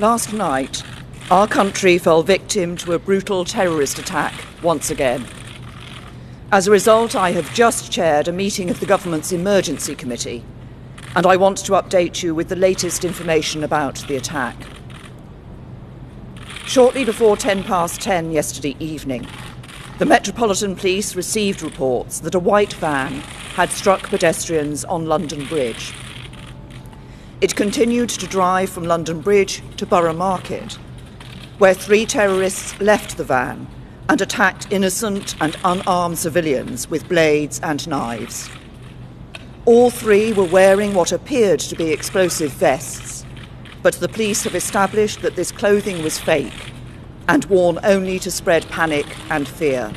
Last night, our country fell victim to a brutal terrorist attack once again. As a result, I have just chaired a meeting of the government's emergency committee, and I want to update you with the latest information about the attack. Shortly before 10:10 yesterday evening, the Metropolitan Police received reports that a white van had struck pedestrians on London Bridge. It continued to drive from London Bridge to Borough Market, where 3 terrorists left the van and attacked innocent and unarmed civilians with blades and knives. All 3 were wearing what appeared to be explosive vests, but the police have established that this clothing was fake and worn only to spread panic and fear.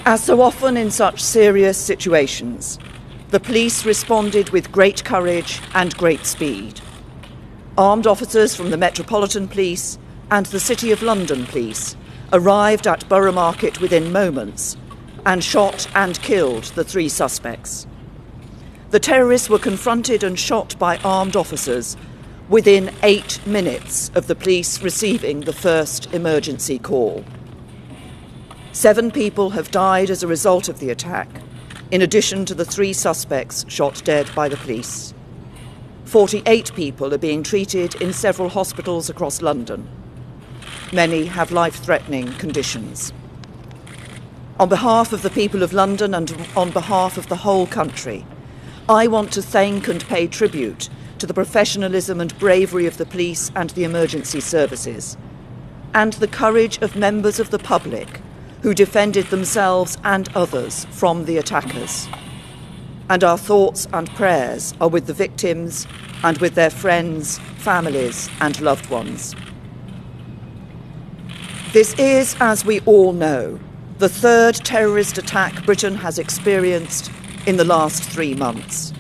As so often in such serious situations, the police responded with great courage and great speed. Armed officers from the Metropolitan Police and the City of London Police arrived at Borough Market within moments and shot and killed the 3 suspects. The terrorists were confronted and shot by armed officers within 8 minutes of the police receiving the first emergency call. 7 people have died as a result of the attack, in addition to the 3 suspects shot dead by the police. 48 people are being treated in several hospitals across London. Many have life-threatening conditions. On behalf of the people of London and on behalf of the whole country, I want to thank and pay tribute to the professionalism and bravery of the police and the emergency services, and the courage of members of the public who defended themselves and others from the attackers. And our thoughts and prayers are with the victims and with their friends, families, and loved ones. This is, as we all know, the 3rd terrorist attack Britain has experienced in the last 3 months.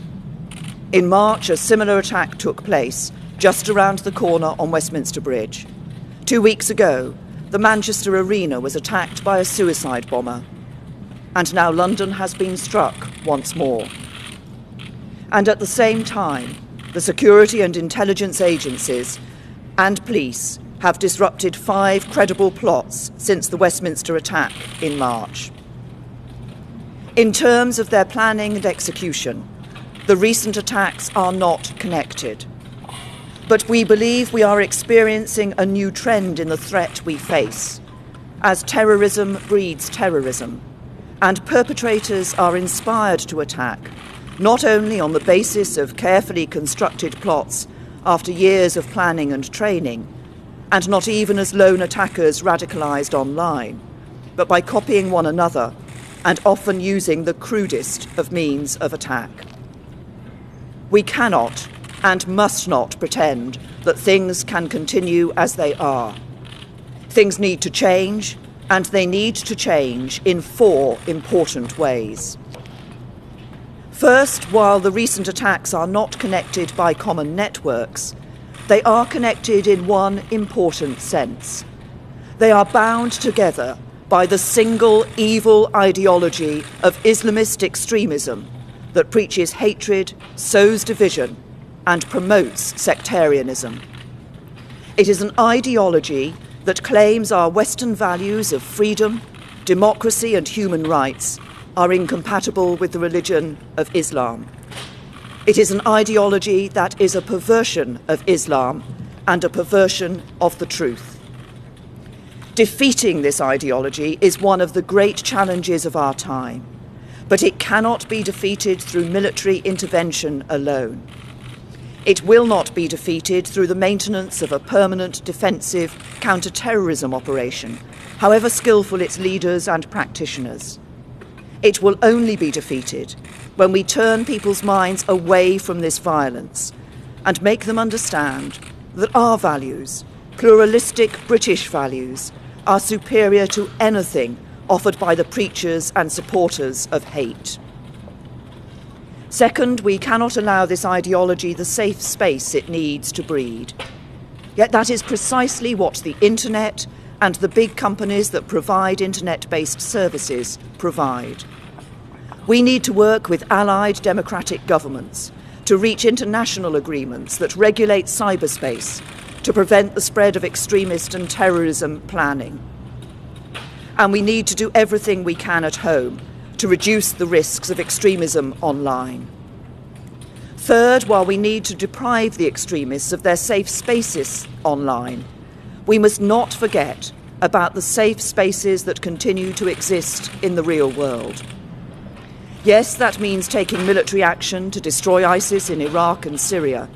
In March, a similar attack took place just around the corner on Westminster Bridge. 2 weeks ago, the Manchester Arena was attacked by a suicide bomber. And now London has been struck once more. And at the same time, the security and intelligence agencies and police have disrupted 5 credible plots since the Westminster attack in March. In terms of their planning and execution, the recent attacks are not connected. But we believe we are experiencing a new trend in the threat we face, as terrorism breeds terrorism, and perpetrators are inspired to attack, not only on the basis of carefully constructed plots after years of planning and training, and not even as lone attackers radicalised online, but by copying one another and often using the crudest of means of attack. We cannot and must not pretend that things can continue as they are. Things need to change, and they need to change in 4 important ways. First, while the recent attacks are not connected by common networks, they are connected in one important sense. They are bound together by the single evil ideology of Islamist extremism that preaches hatred, sows division, and promotes sectarianism. It is an ideology that claims our Western values of freedom, democracy, and human rights are incompatible with the religion of Islam. It is an ideology that is a perversion of Islam and a perversion of the truth. Defeating this ideology is one of the great challenges of our time, but it cannot be defeated through military intervention alone. It will not be defeated through the maintenance of a permanent defensive counter-terrorism operation, however skillful its leaders and practitioners. It will only be defeated when we turn people's minds away from this violence and make them understand that our values, pluralistic British values, are superior to anything offered by the preachers and supporters of hate. Second, we cannot allow this ideology the safe space it needs to breed. Yet that is precisely what the internet and the big companies that provide internet-based services provide. We need to work with allied democratic governments to reach international agreements that regulate cyberspace, to prevent the spread of extremist and terrorism planning. And we need to do everything we can at home to reduce the risks of extremism online. Third, while we need to deprive the extremists of their safe spaces online, we must not forget about the safe spaces that continue to exist in the real world. Yes, that means taking military action to destroy ISIS in Iraq and Syria,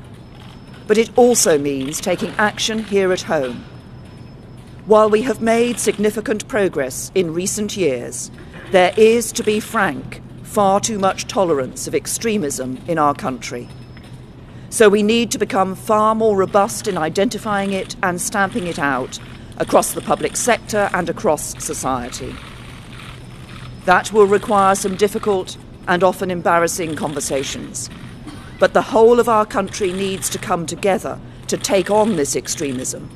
but it also means taking action here at home. While we have made significant progress in recent years, there is, to be frank, far too much tolerance of extremism in our country. So we need to become far more robust in identifying it and stamping it out across the public sector and across society. That will require some difficult and often embarrassing conversations. But the whole of our country needs to come together to take on this extremism.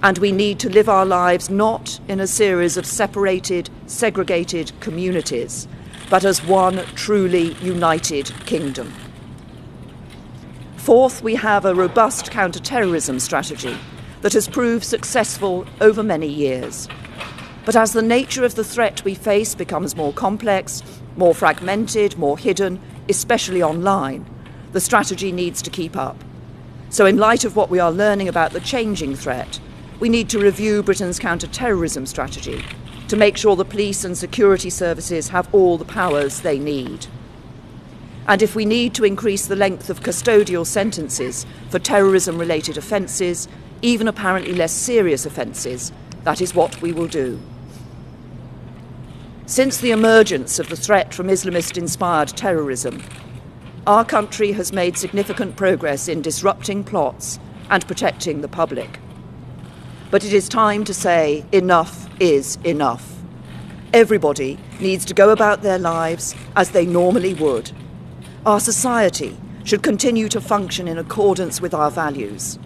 And we need to live our lives not in a series of separated, segregated communities, but as one truly united kingdom. Fourth, we have a robust counter-terrorism strategy that has proved successful over many years. But as the nature of the threat we face becomes more complex, more fragmented, more hidden, especially online, the strategy needs to keep up. So in light of what we are learning about the changing threat, we need to review Britain's counter-terrorism strategy to make sure the police and security services have all the powers they need. And if we need to increase the length of custodial sentences for terrorism-related offences, even apparently less serious offences, that is what we will do. Since the emergence of the threat from Islamist-inspired terrorism, our country has made significant progress in disrupting plots and protecting the public. But it is time to say enough is enough. Everybody needs to go about their lives as they normally would. Our society should continue to function in accordance with our values.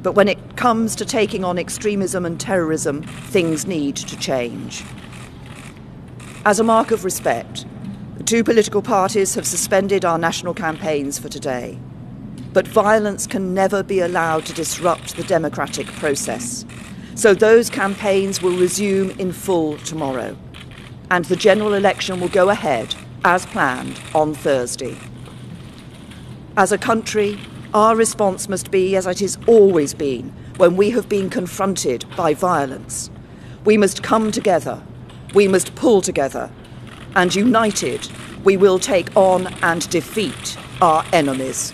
But when it comes to taking on extremism and terrorism, things need to change. As a mark of respect, the two political parties have suspended our national campaigns for today. But violence can never be allowed to disrupt the democratic process. So those campaigns will resume in full tomorrow. And the general election will go ahead, as planned, on Thursday. As a country, our response must be as it has always been when we have been confronted by violence. We must come together, we must pull together, and united, we will take on and defeat our enemies.